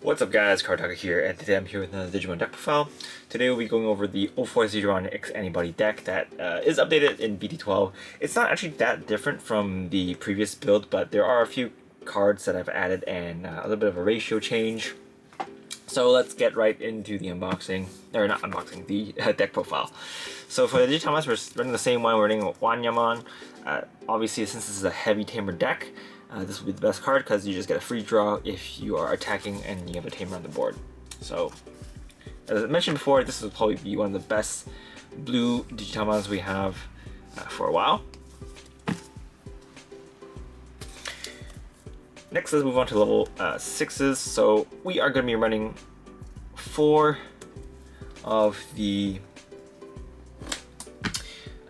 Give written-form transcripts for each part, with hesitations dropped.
What's up guys, Kartaka here, and today I'm here with another Digimon deck profile. Today we'll be going over the Ulforceveedramon X-Antibody deck that is updated in BT-12. It's not actually that different from the previous build, but there are a few cards that I've added and a little bit of a ratio change. So let's get right into the unboxing, or not unboxing, the deck profile. So for the Digimon, we're running the same one, we're running Veedramon. Obviously, since this is a heavy tamer deck, this will be the best card because you just get a free draw if you are attacking and you have a tamer on the board. So, as I mentioned before, this will probably be one of the best blue Digitamons we have for a while. Next, let's move on to level 6s. So we are going to be running 4 of the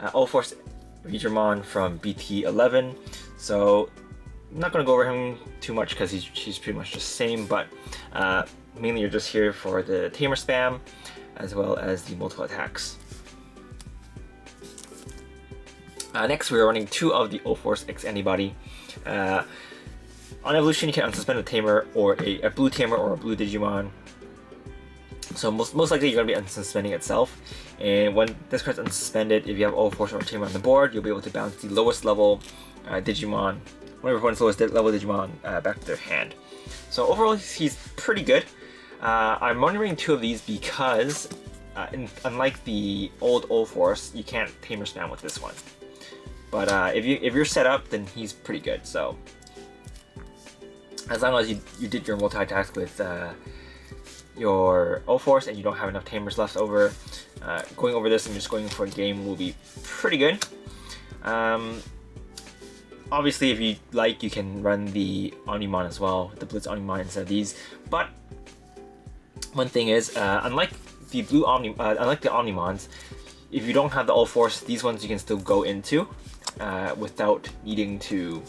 Ulforceveedramon from BT-11. So I'm not going to go over him too much because he's pretty much the same, but mainly you're just here for the tamer spam as well as the multiple attacks. Next, we are running 2 of the Ulforce X-Antibody. On evolution, you can unsuspend a tamer or a blue tamer or a blue Digimon. So most likely you're going to be unsuspending itself. And when this card's unsuspended, if you have Ulforce or a tamer on the board, you'll be able to bounce the lowest level Digimon, one of your opponent's lowest level Digimon, back to their hand. So overall, he's pretty good. I'm running 2 of these because, unlike the old Ulforce, you can't tamer spam with this one. But if you're set up, then he's pretty good. So as long as you did your multi-attacks with your Ulforce and you don't have enough tamers left over, going over this and just going for a game will be pretty good. Obviously, if you like, you can run the Omnimon as well, the Blitz Omnimon instead of these. But one thing is, unlike the Omnimons, if you don't have the Ulforce, these ones you can still go into without needing to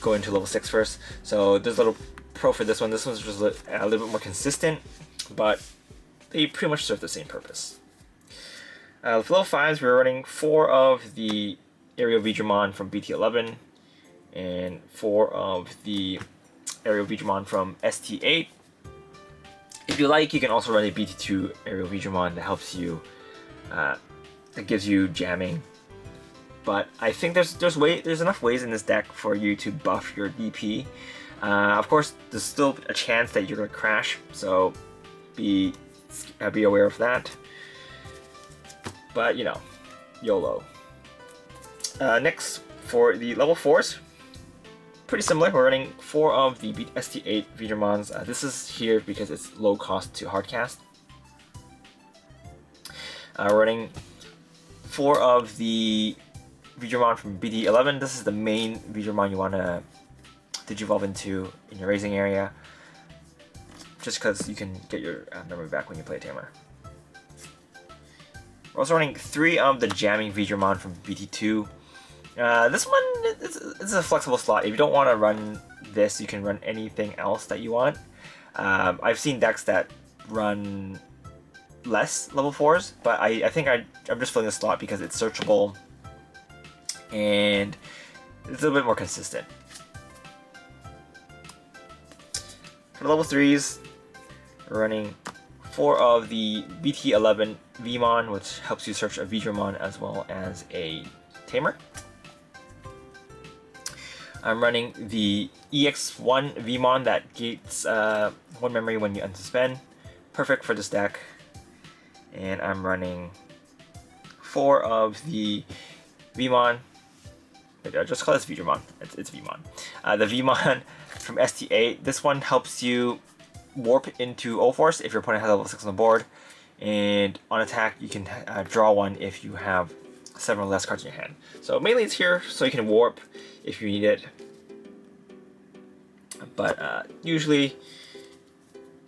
go into level 6 first. So there's a little pro for this one. This one's just a little bit more consistent, but they pretty much serve the same purpose. For level 5s, we're running 4 of the Aerial Veedramon from BT-11 and 4 of the Aerial Veedramon from ST-8. If you like, you can also run a BT-2 Aerial Veedramon that helps you, that gives you jamming. But I think there's enough ways in this deck for you to buff your DP. Of course, there's still a chance that you're going to crash, so be aware of that. But you know, YOLO. Next, for the level 4s, pretty similar. We're running 4 of the ST-8 Veedramons. This is here because it's low cost to hardcast. We're running 4 of the Veedramon from BT-11. This is the main Veedramon you want to digivolve into in your raising area, just because you can get your memory back when you play a tamer. We're also running 3 of the jamming Veedramon from BT-2. This one is a flexible slot. If you don't want to run this, you can run anything else that you want. I've seen decks that run less level 4s, but I think I'm just filling the slot because it's searchable and it's a little bit more consistent. For level 3s, we're running 4 of the BT-11 Veemon, which helps you search a Veedramon as well as a tamer. I'm running the EX1 Veemon that gates 1 memory when you unsuspend. Perfect for this deck. And I'm running 4 of the Veemon. I'll just call this Veedramon. It's Veemon. The Veemon from ST-8. This one helps you warp into Ulforce if your opponent has level 6 on the board. And on attack, you can draw 1 if you have 7 or less cards in your hand. So mainly it's here so you can warp if you need it. But usually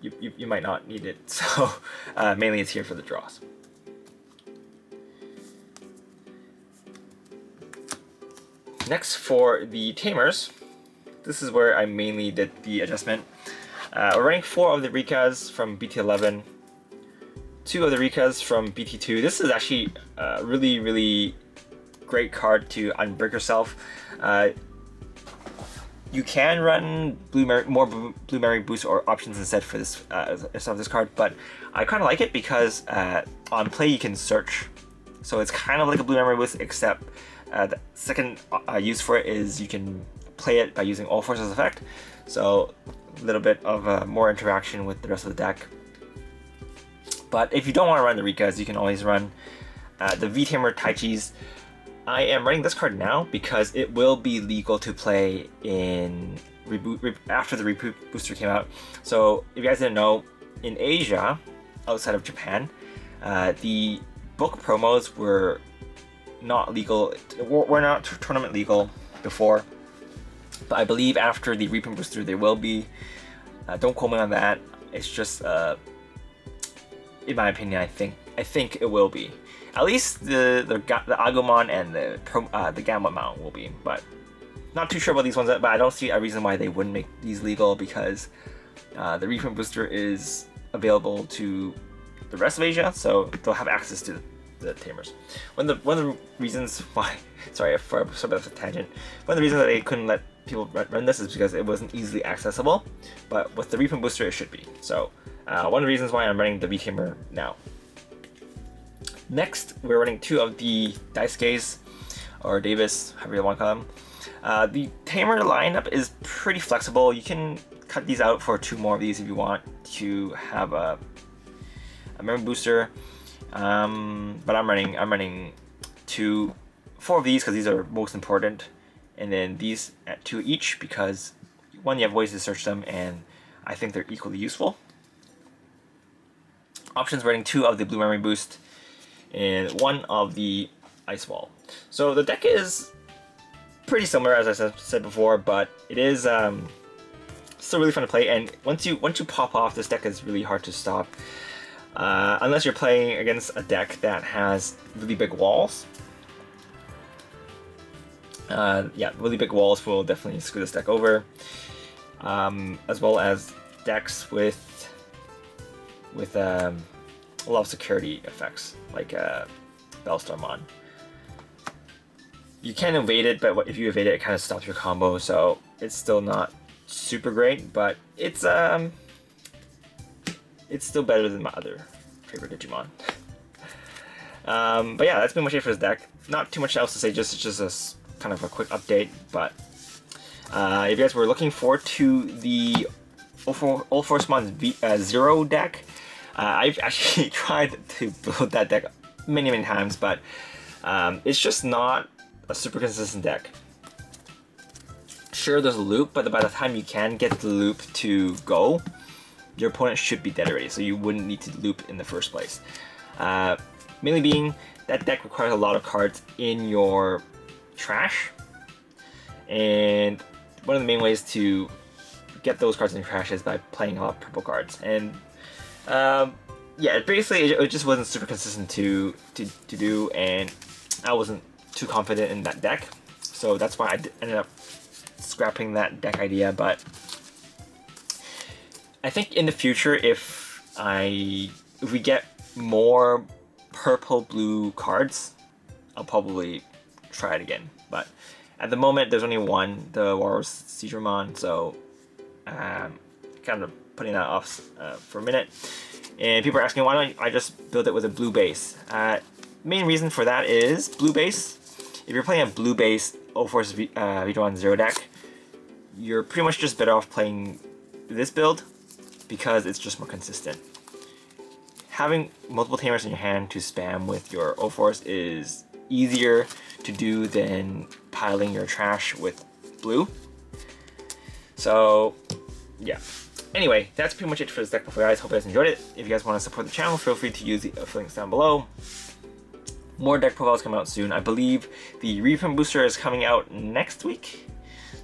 you might not need it. So mainly it's here for the draws. Next, for the tamers, this is where I mainly did the adjustment. We're running 4 of the Rikas from BT-11, 2 of the Rikas from BT-2. This is actually a really great card to unbreak yourself. You can run more blue memory boost or options instead for this of this card, but I kind of like it because on play you can search, so it's kind of like a blue memory boost, except the second use for it is you can play it by using Ulforce's effect, so a little bit of more interaction with the rest of the deck. But if you don't want to run the Rikas, you can always run the V-Tamer Taichis. I am running this card now because it will be legal to play in after the reboot booster came out. So if you guys didn't know, in Asia, outside of Japan, the book promos were not legal, were not tournament legal before. But I believe after the reprint booster they will be. Don't quote me on that. It's just, in my opinion, I think it will be. At least the Agumon and the Gamma Mount will be, but not too sure about these ones. But I don't see a reason why they wouldn't make these legal, because the reprint booster is available to the rest of Asia, so they'll have access to the tamers. One of the reasons why, sorry for a bit of a tangent, one of the reasons that they couldn't let people run this is because it wasn't easily accessible, but with the reprint booster it should be. So one of the reasons why I'm running the V-Tamer now. Next, we're running two of the Daisuke's, or Davis, however you want to call them. The Tamer lineup is pretty flexible. You can cut these out for two more of these if you want to have a memory booster. But I'm running four of these because these are most important, and then these at 2 each because one, you have ways to search them, and I think they're equally useful. Options, running 2 of the blue memory boost and 1 of the ice wall. So the deck is pretty similar, as I said before, but it is still really fun to play. And once you pop off, this deck is really hard to stop, unless you're playing against a deck that has really big walls. Yeah, really big walls will definitely screw this deck over, as well as decks with a lot of security effects, like Veedramon. You can evade it, but if you evade it, it kind of stops your combo, so it's still not super great, but it's still better than my other favorite Digimon. But yeah, that's pretty much it for this deck. Not too much else to say, just a kind of a quick update, but if you guys were looking forward to the Ulforceveedramon Zero deck, I've actually tried to build that deck many times, but it's just not a super consistent deck. Sure, there's a loop, but by the time you can get the loop to go, your opponent should be dead already, so you wouldn't need to loop in the first place. Mainly being, that deck requires a lot of cards in your trash, and one of the main ways to get those cards in your trash is by playing a lot of purple cards. And yeah, basically it just wasn't super consistent to do, and I wasn't too confident in that deck, so that's why I ended up scrapping that deck idea. But I think in the future, if we get more purple blue cards, I'll probably try it again. But at the moment there's only one, the Ulforceveedramon, so kind of putting that off for a minute. And people are asking, why don't I just build it with a blue base? Main reason for that is blue base. If you're playing a blue base Ulforceveedramon Zero deck, you're pretty much just better off playing this build because it's just more consistent. Having multiple tamers in your hand to spam with your Ulforce is easier to do than piling your trash with blue. So yeah. Anyway, that's pretty much it for this deck for you guys. Hope you guys enjoyed it. If you guys want to support the channel, feel free to use the links down below. More deck profiles coming out soon. I believe the reprint booster is coming out next week,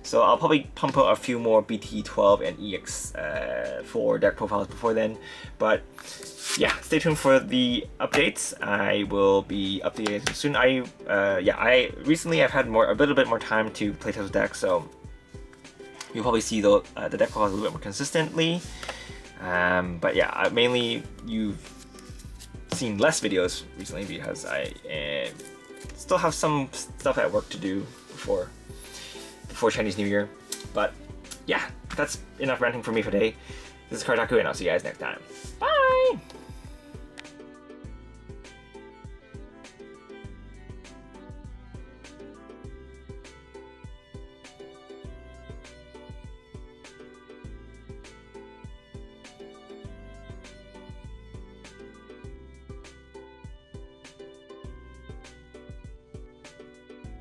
so I'll probably pump out a few more BT-12 and EX4 deck profiles before then. But yeah, stay tuned for the updates. I will be updating soon. I recently I've had a little bit more time to play test decks, so you'll probably see the deck profiles a little bit more consistently. But yeah, mainly you've seen less videos recently because I still have some stuff at work to do before Chinese New Year. But yeah, that's enough ranting for me for today. This is Kartaku, and I'll see you guys next time. Bye!